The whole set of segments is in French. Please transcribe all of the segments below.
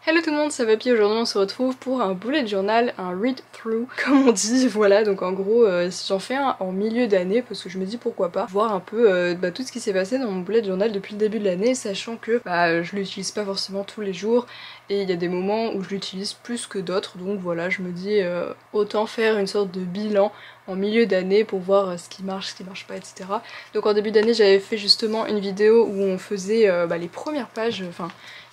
Hello tout le monde, c'est Papy. Aujourd'hui on se retrouve pour un bullet journal, un read through comme on dit, voilà. Donc en gros j'en fais un en milieu d'année parce que je me dis pourquoi pas voir un peu tout ce qui s'est passé dans mon bullet journal depuis le début de l'année, sachant que je l'utilise pas forcément tous les jours et il y a des moments où je l'utilise plus que d'autres, donc voilà, je me dis autant faire une sorte de bilan en milieu d'année pour voir ce qui marche pas, etc. Donc en début d'année j'avais fait justement une vidéo où on faisait les premières pages, enfin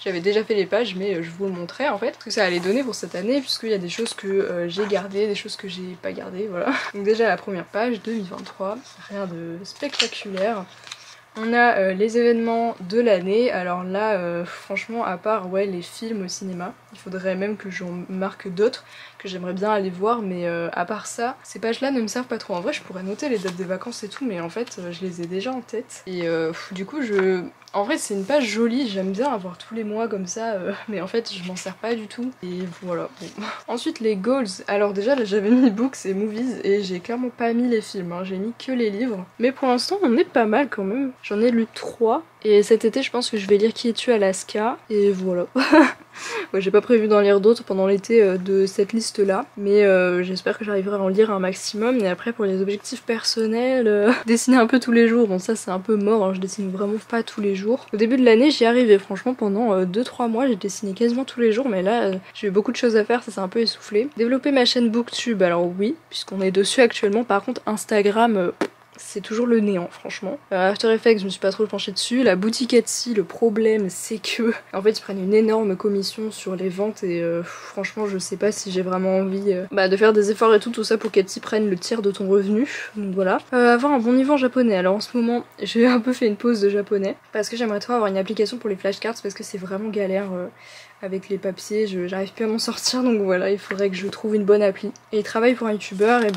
j'avais déjà fait les pages mais je vous le montrais en fait, ce que ça allait donner pour cette année, puisqu'il y a des choses que j'ai gardées, des choses que j'ai pas gardées, voilà. Donc déjà la première page, 2023, rien de spectaculaire. On a les événements de l'année, alors là franchement à part les films au cinéma, il faudrait même que j'en marque d'autres que j'aimerais bien aller voir, mais à part ça, ces pages là ne me servent pas trop. En vrai je pourrais noter les dates des vacances et tout, mais en fait je les ai déjà en tête et du coup en vrai c'est une page jolie, j'aime bien avoir tous les mois comme ça, mais en fait je m'en sers pas du tout et voilà. Bon. Ensuite les goals, alors déjà là j'avais mis books et movies et j'ai clairement pas mis les films, hein. J'ai mis que les livres, mais pour l'instant on est pas mal quand même. J'en ai lu 3 et cet été je pense que je vais lire Qui es-tu Alaska et voilà. Ouais, j'ai pas prévu d'en lire d'autres pendant l'été de cette liste là, mais j'espère que j'arriverai à en lire un maximum. Et après pour les objectifs personnels, dessiner un peu tous les jours, bon ça c'est un peu mort, hein, je dessine vraiment pas tous les jours. Au début de l'année j'y arrivais, franchement pendant 2-3 mois j'ai dessiné quasiment tous les jours, mais là j'ai eu beaucoup de choses à faire, ça s'est un peu essoufflé. Développer ma chaîne Booktube, alors oui, puisqu'on est dessus actuellement. Par contre Instagram... c'est toujours le néant franchement. After Effects je me suis pas trop penchée dessus. La boutique Etsy, le problème c'est que en fait ils prennent une énorme commission sur les ventes et franchement je sais pas si j'ai vraiment envie de faire des efforts et tout ça pour qu'Etsy prenne le tiers de ton revenu. Donc voilà. Avoir un bon niveau en japonais. Alors en ce moment j'ai un peu fait une pause de japonais parce que j'aimerais trop avoir une application pour les flashcards parce que c'est vraiment galère avec les papiers, j'arrive plus à m'en sortir, donc voilà, il faudrait que je trouve une bonne appli. Et travail pour un youtubeur, et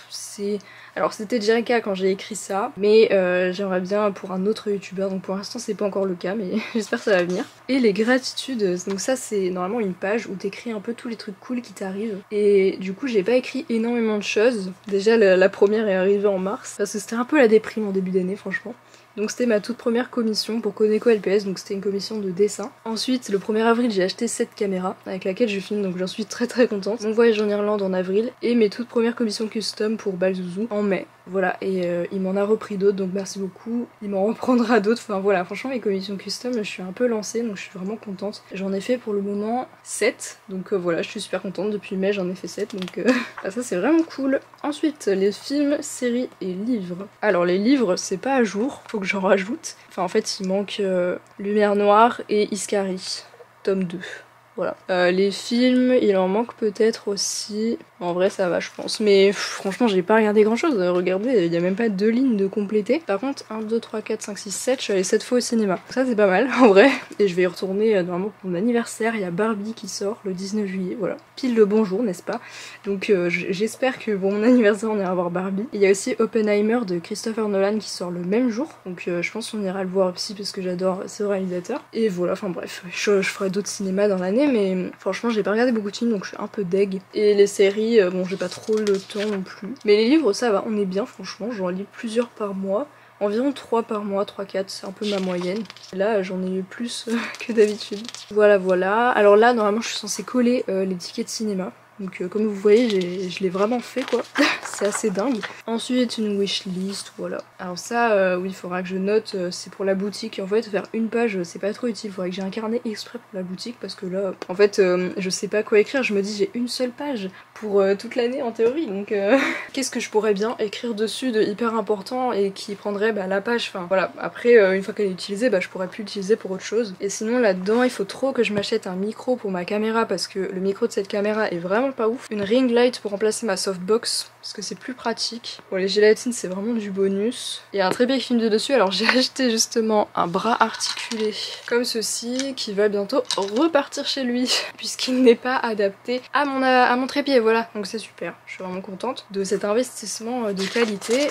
c'est... Alors c'était déjà le cas quand j'ai écrit ça, mais j'aimerais bien pour un autre youtubeur, donc pour l'instant c'est pas encore le cas, mais j'espère que ça va venir. Et les gratitudes, donc ça c'est normalement une page où t'écris un peu tous les trucs cool qui t'arrivent. Et du coup j'ai pas écrit énormément de choses. Déjà la première est arrivée en mars, parce que c'était un peu la déprime en début d'année franchement. Donc c'était ma toute première commission pour Koneko LPS, donc c'était une commission de dessin. Ensuite, le 1er avril, j'ai acheté cette caméra avec laquelle je filme, donc j'en suis très contente. Mon voyage en Irlande en avril et mes toutes premières commissions custom pour Balzouzou en mai. Voilà, et il m'en a repris d'autres, donc merci beaucoup. Il m'en reprendra d'autres, enfin voilà, franchement mes commissions custom, je suis un peu lancée, donc je suis vraiment contente. J'en ai fait pour le moment 7, donc voilà, je suis super contente. Depuis mai j'en ai fait 7, donc ça c'est vraiment cool. Ensuite, les films, séries et livres. Alors les livres, c'est pas à jour, faut que j'en rajoute. Enfin en fait il manque Lumière Noire et Iskari, tome 2. Voilà. Les films, il en manque peut-être aussi. En vrai ça va je pense, mais franchement j'ai pas regardé grand chose. Regardez, il y a même pas 2 lignes de compléter. Par contre 1, 2, 3, 4, 5, 6, 7, je suis allée 7 fois au cinéma. Ça c'est pas mal en vrai. Et je vais y retourner normalement pour mon anniversaire. Il y a Barbie qui sort le 19 juillet, voilà. Pile le bonjour, n'est-ce pas? Donc j'espère que pour mon anniversaire on ira voir Barbie. Il y a aussi Oppenheimer de Christopher Nolan qui sort le même jour. Donc je pense qu'on ira le voir aussi parce que j'adore ce réalisateur. Et voilà, enfin bref, je ferai d'autres cinémas dans l'année, mais franchement j'ai pas regardé beaucoup de films donc je suis un peu deg. Et les séries, bon j'ai pas trop le temps non plus. Mais les livres ça va, on est bien franchement, j'en lis plusieurs par mois. Environ 3 par mois, 3-4, c'est un peu ma moyenne. Et là j'en ai eu plus que d'habitude. Voilà. Alors là normalement je suis censée coller les tickets de cinéma. Donc comme vous voyez je l'ai vraiment fait quoi. C'est assez dingue. Ensuite une wishlist, voilà. Alors ça oui il faudra que je note, c'est pour la boutique. En fait faire une page c'est pas trop utile, il faudrait que j'ai un carnet exprès pour la boutique parce que là en fait je sais pas quoi écrire. Je me dis j'ai une seule page pour toute l'année en théorie, donc qu'est-ce que je pourrais bien écrire dessus de hyper important et qui prendrait la page, enfin voilà. Après une fois qu'elle est utilisée je pourrais plus l'utiliser pour autre chose. Et sinon là-dedans il faut trop que je m'achète un micro pour ma caméra parce que le micro de cette caméra est vraiment pas ouf. Une ring light pour remplacer ma softbox parce que c'est plus pratique. Bon les gélatines c'est vraiment du bonus. Il y a un trépied qui filme de dessus, alors j'ai acheté justement un bras articulé comme ceci qui va bientôt repartir chez lui puisqu'il n'est pas adapté à mon trépied, voilà. Donc c'est super, je suis vraiment contente de cet investissement de qualité.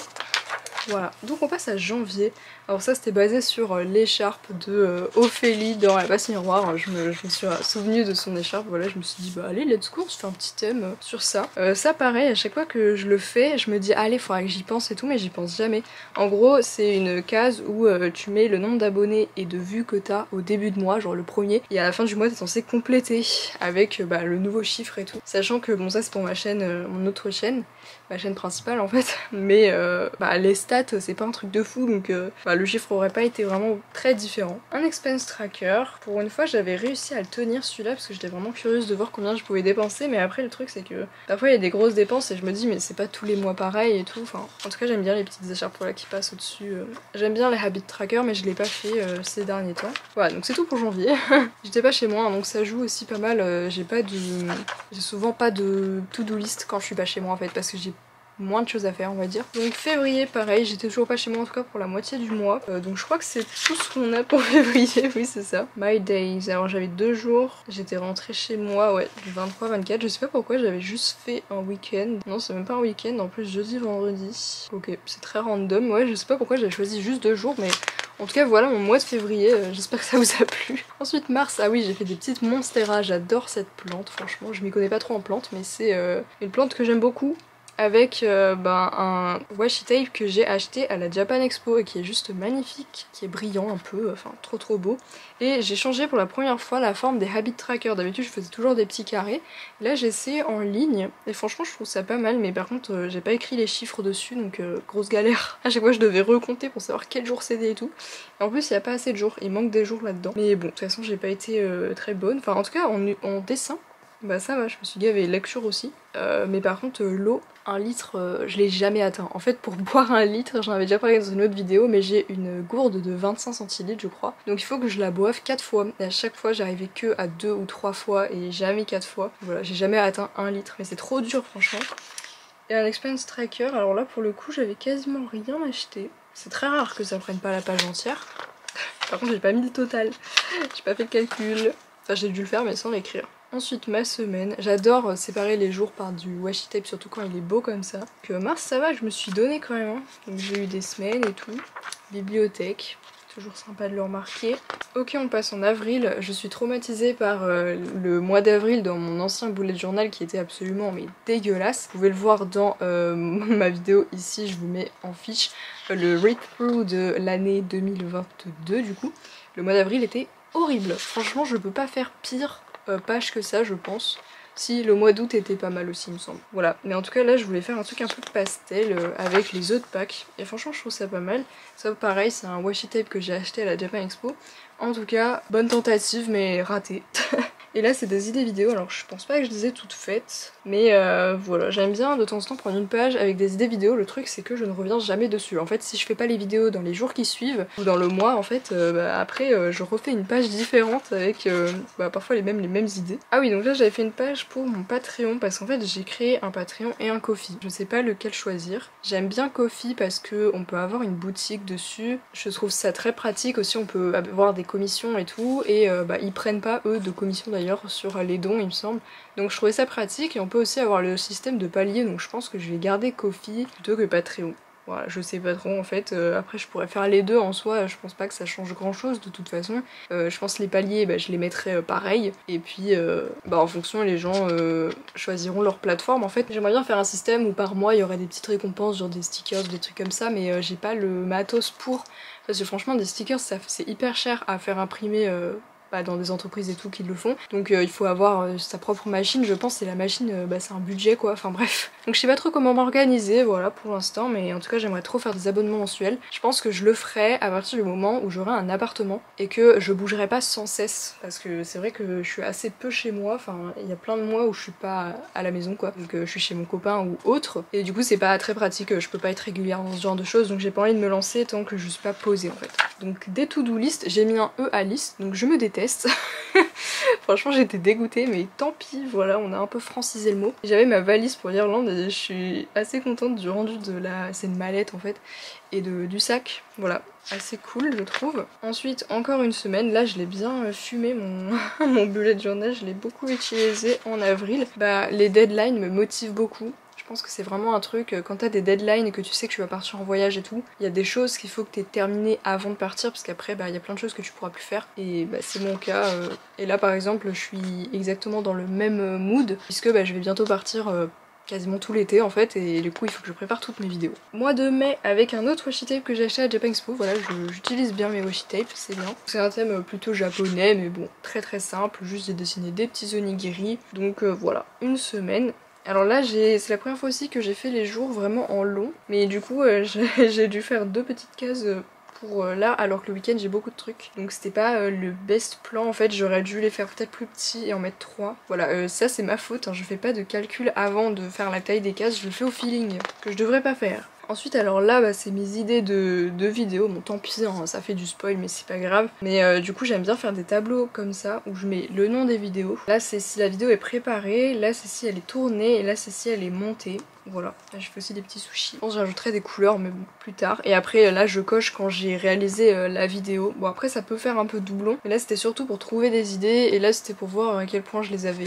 Voilà, donc on passe à janvier. Alors ça c'était basé sur l'écharpe de Ophélie dans La Passe Miroir. Je me suis souvenue de son écharpe, voilà, je me suis dit bah allez let's go, on se fait un petit thème sur ça. Ça pareil, à chaque fois que je le fais, je me dis allez faudra que j'y pense et tout, mais j'y pense jamais. En gros c'est une case où tu mets le nombre d'abonnés et de vues que t'as au début de mois, genre le premier, et à la fin du mois t'es censé compléter avec le nouveau chiffre et tout. Sachant que bon ça c'est pour ma chaîne, mon autre chaîne, ma chaîne principale en fait, mais les stats c'est pas un truc de fou, donc le chiffre aurait pas été vraiment très différent. Un expense tracker, pour une fois j'avais réussi à le tenir celui-là parce que j'étais vraiment curieuse de voir combien je pouvais dépenser, mais après le truc c'est que parfois il y a des grosses dépenses et je me dis mais c'est pas tous les mois pareil et tout, enfin en tout cas j'aime bien les petites écharpes là qui passent au-dessus. J'aime bien les habit tracker mais je l'ai pas fait ces derniers temps. Voilà donc c'est tout pour janvier. J'étais pas chez moi hein, donc ça joue aussi pas mal, j'ai souvent pas de to-do list quand je suis pas chez moi en fait parce que j'ai moins de choses à faire on va dire. Donc février pareil, j'étais toujours pas chez moi en tout cas pour la moitié du mois, donc je crois que c'est tout ce qu'on a pour février, oui c'est ça. My days, alors j'avais 2 jours, j'étais rentrée chez moi ouais du 23-24, je sais pas pourquoi j'avais juste fait un week-end, non c'est même pas un week-end, en plus jeudi vendredi, ok c'est très random, ouais je sais pas pourquoi j'avais choisi juste 2 jours mais en tout cas voilà mon mois de février, j'espère que ça vous a plu. Ensuite mars, ah oui j'ai fait des petites monsteras, j'adore cette plante franchement, je m'y connais pas trop en plantes mais c'est une plante que j'aime beaucoup, avec un washi tape que j'ai acheté à la Japan Expo et qui est juste magnifique, qui est brillant un peu, enfin trop beau. Et j'ai changé pour la première fois la forme des habit trackers, d'habitude je faisais toujours des petits carrés. Là j'ai essayé en ligne et franchement je trouve ça pas mal, mais par contre j'ai pas écrit les chiffres dessus donc grosse galère. À chaque fois je devais recompter pour savoir quel jour c'était et tout. Et en plus il y a pas assez de jours, il manque des jours là-dedans. Mais bon de toute façon j'ai pas été très bonne, enfin en tout cas en dessin. Bah ça va, je me suis gavée, lecture aussi. Mais par contre l'eau, 1 litre, je l'ai jamais atteint. En fait pour boire 1 litre, j'en avais déjà parlé dans une autre vidéo, mais j'ai une gourde de 25 centilitres je crois. Donc il faut que je la boive 4 fois. Et à chaque fois j'arrivais que à 2 ou 3 fois et jamais 4 fois. Voilà, j'ai jamais atteint 1 litre, mais c'est trop dur franchement. Et un expense tracker, alors là pour le coup j'avais quasiment rien acheté. C'est très rare que ça prenne pas la page entière. Par contre j'ai pas mis le total, j'ai pas fait le calcul. Enfin j'ai dû le faire mais sans l'écrire. Ensuite ma semaine, j'adore séparer les jours par du washi tape, surtout quand il est beau comme ça. Donc mars ça va, je me suis donné quand même, hein. Donc j'ai eu des semaines et tout. Bibliothèque, toujours sympa de le remarquer. Ok on passe en avril, je suis traumatisée par le mois d'avril dans mon ancien bullet journal qui était absolument mais dégueulasse. Vous pouvez le voir dans ma vidéo ici, je vous mets en fiche le read-through de l'année 2022 du coup. Le mois d'avril était horrible, franchement je peux pas faire pire page que ça je pense. Si le mois d'août était pas mal aussi il me semble. Voilà, mais en tout cas là je voulais faire un truc un peu pastel avec les œufs de Pâques. Et franchement je trouve ça pas mal. Ça pareil c'est un washi tape que j'ai acheté à la Japan Expo. En tout cas, bonne tentative mais ratée. Et là c'est des idées vidéo, alors je pense pas que je les ai toutes faites, mais voilà, j'aime bien de temps en temps prendre une page avec des idées vidéo. Le truc c'est que je ne reviens jamais dessus. En fait si je fais pas les vidéos dans les jours qui suivent, ou dans le mois en fait, après je refais une page différente avec parfois les mêmes idées. Ah oui donc là j'avais fait une page pour mon Patreon parce qu'en fait j'ai créé un Patreon et un Ko-fi. Je sais pas lequel choisir. J'aime bien Ko-fi parce que on peut avoir une boutique dessus. Je trouve ça très pratique aussi, on peut avoir des commissions et tout, et ils prennent pas eux de commission d'ailleurs sur les dons il me semble, donc je trouvais ça pratique. Et on peut aussi avoir le système de palier, donc je pense que je vais garder Ko-fi plutôt que Patreon. Voilà, je sais pas trop en fait, après je pourrais faire les deux en soi, je pense pas que ça change grand chose de toute façon. Je pense que les paliers je les mettrai pareil, et puis en fonction les gens choisiront leur plateforme en fait. J'aimerais bien faire un système où par mois il y aurait des petites récompenses, genre des stickers, des trucs comme ça, mais j'ai pas le matos pour, parce que franchement des stickers c'est hyper cher à faire imprimer dans des entreprises et tout qui le font, donc il faut avoir sa propre machine, je pense. Et la machine c'est un budget quoi, enfin bref. Donc je sais pas trop comment m'organiser, voilà pour l'instant, mais en tout cas j'aimerais trop faire des abonnements mensuels. Je pense que je le ferai à partir du moment où j'aurai un appartement et que je bougerai pas sans cesse, parce que c'est vrai que je suis assez peu chez moi, enfin il y a plein de mois où je suis pas à la maison quoi, donc je suis chez mon copain ou autre, et du coup c'est pas très pratique, je peux pas être régulière dans ce genre de choses, donc j'ai pas envie de me lancer tant que je suis pas posée en fait. Donc des to-do list, j'ai mis un E à liste, donc je me déteste. Franchement j'étais dégoûtée, mais tant pis, voilà, on a un peu francisé le mot. J'avais ma valise pour l'Irlande et je suis assez contente du rendu de la... c'est une mallette en fait, et du sac, voilà, assez cool je trouve. Ensuite encore une semaine, là je l'ai bien fumé mon bullet journal, je l'ai beaucoup utilisé en avril. Les deadlines me motivent beaucoup. Je Je pense que c'est vraiment un truc, quand t'as des deadlines et que tu sais que tu vas partir en voyage et tout, il y a des choses qu'il faut que t'aies terminé avant de partir parce qu'après il y a plein de choses que tu pourras plus faire et c'est mon cas. Et là par exemple je suis exactement dans le même mood puisque je vais bientôt partir quasiment tout l'été en fait et du coup il faut que je prépare toutes mes vidéos. Mois de mai avec un autre washi tape que j'ai acheté à Japan Expo, voilà j'utilise bien mes washi tapes, c'est bien. C'est un thème plutôt japonais mais bon très très simple, juste j'ai dessiné des petits onigiri, donc voilà, une semaine. Alors là c'est la première fois aussi que j'ai fait les jours vraiment en long, mais du coup j'ai dû faire 2 petites cases pour là alors que le week-end j'ai beaucoup de trucs, donc c'était pas le best plan en fait, j'aurais dû les faire peut-être plus petits et en mettre 3. Voilà, ça c'est ma faute, hein. Je fais pas de calcul avant de faire la taille des cases, je le fais au feeling, que je devrais pas faire. Ensuite alors là c'est mes idées de vidéos, bon tant pis hein, ça fait du spoil mais c'est pas grave. Mais du coup j'aime bien faire des tableaux comme ça où je mets le nom des vidéos. Là c'est si la vidéo est préparée, là c'est si elle est tournée et là c'est si elle est montée. Voilà, là je fais aussi des petits sushis. Je pense que j'ajouterai des couleurs mais bon, plus tard. Et après là je coche quand j'ai réalisé la vidéo. Bon après ça peut faire un peu doublon, mais là c'était surtout pour trouver des idées et là c'était pour voir à quel point je les avais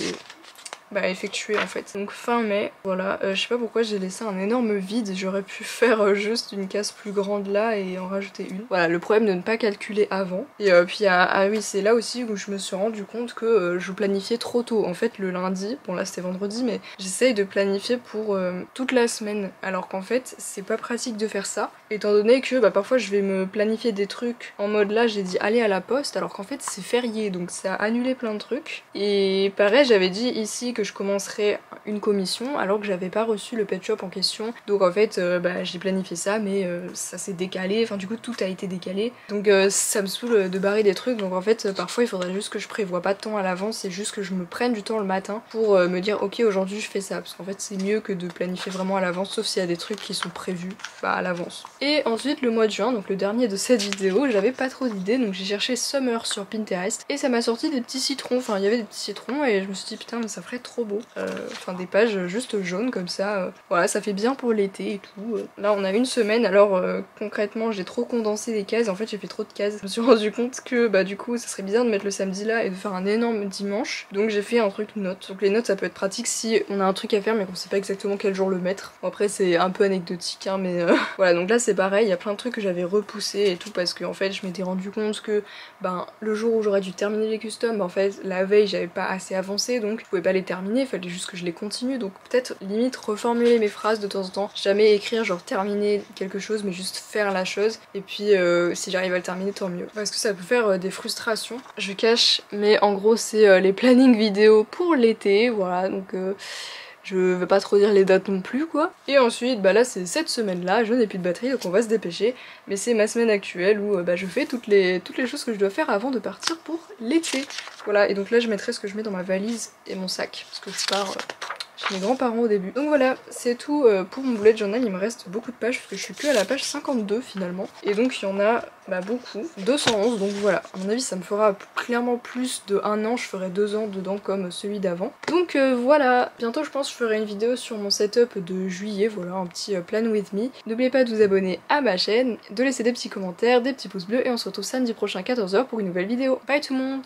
effectué en fait. Donc fin mai, voilà, je sais pas pourquoi j'ai laissé un énorme vide, j'aurais pu faire juste une case plus grande là et en rajouter une. Voilà, le problème de ne pas calculer avant. Et puis ah oui, c'est là aussi où je me suis rendu compte que je planifiais trop tôt. En fait le lundi, bon là c'était vendredi, mais j'essaye de planifier pour toute la semaine. Alors qu'en fait c'est pas pratique de faire ça, étant donné que parfois je vais me planifier des trucs en mode là j'ai dit aller à la poste alors qu'en fait c'est férié donc ça a annulé plein de trucs. Et pareil j'avais dit ici que je commencerais une commission alors que j'avais pas reçu le pet shop en question, donc en fait j'ai planifié ça mais ça s'est décalé, enfin du coup tout a été décalé, donc ça me saoule de barrer des trucs, donc en fait parfois il faudrait juste que je prévoie pas de temps à l'avance, c'est juste que je me prenne du temps le matin pour me dire ok aujourd'hui je fais ça, parce qu'en fait c'est mieux que de planifier vraiment à l'avance sauf s'il y a des trucs qui sont prévus à l'avance. Et ensuite le mois de juin, donc le dernier de cette vidéo, j'avais pas trop d'idées donc j'ai cherché Summer sur Pinterest et ça m'a sorti des petits citrons, enfin il y avait des petits citrons et je me suis dit putain mais ça ferait trop beau, enfin des pages juste jaunes comme ça, voilà ça fait bien pour l'été et tout. Là on a une semaine, alors concrètement j'ai trop condensé les cases, en fait j'ai fait trop de cases, je me suis rendu compte que du coup ça serait bizarre de mettre le samedi là et de faire un énorme dimanche, donc j'ai fait un truc note. Donc les notes ça peut être pratique si on a un truc à faire mais qu'on sait pas exactement quel jour le mettre. Bon, après c'est un peu anecdotique hein, mais voilà, donc là c'est pareil, il y a plein de trucs que j'avais repoussé et tout parce que en fait je m'étais rendu compte que le jour où j'aurais dû terminer les customs, en fait la veille j'avais pas assez avancé donc je pouvais pas les terminer, il fallait juste que je les continue, donc peut-être limite reformuler mes phrases de temps en temps, jamais écrire genre terminer quelque chose mais juste faire la chose, et puis si j'arrive à le terminer tant mieux, parce que ça peut faire des frustrations, je cache, mais en gros c'est les plannings vidéo pour l'été, voilà, donc je vais pas trop dire les dates non plus quoi. Et ensuite là c'est cette semaine là, je n'ai plus de batterie donc on va se dépêcher, mais c'est ma semaine actuelle où je fais toutes les choses que je dois faire avant de partir pour l'été. Voilà, et donc là je mettrai ce que je mets dans ma valise et mon sac parce que je pars chez mes grands-parents au début. Donc voilà, c'est tout pour mon bullet journal, il me reste beaucoup de pages parce que je suis que à la page 52 finalement. Et donc il y en a beaucoup, 211, donc voilà. À mon avis ça me fera clairement plus de 1 an, je ferai 2 ans dedans comme celui d'avant. Donc voilà, bientôt je pense que je ferai une vidéo sur mon setup de juillet, voilà, un petit plan with me. N'oubliez pas de vous abonner à ma chaîne, de laisser des petits commentaires, des petits pouces bleus et on se retrouve samedi prochain à 14 h pour une nouvelle vidéo. Bye tout le monde!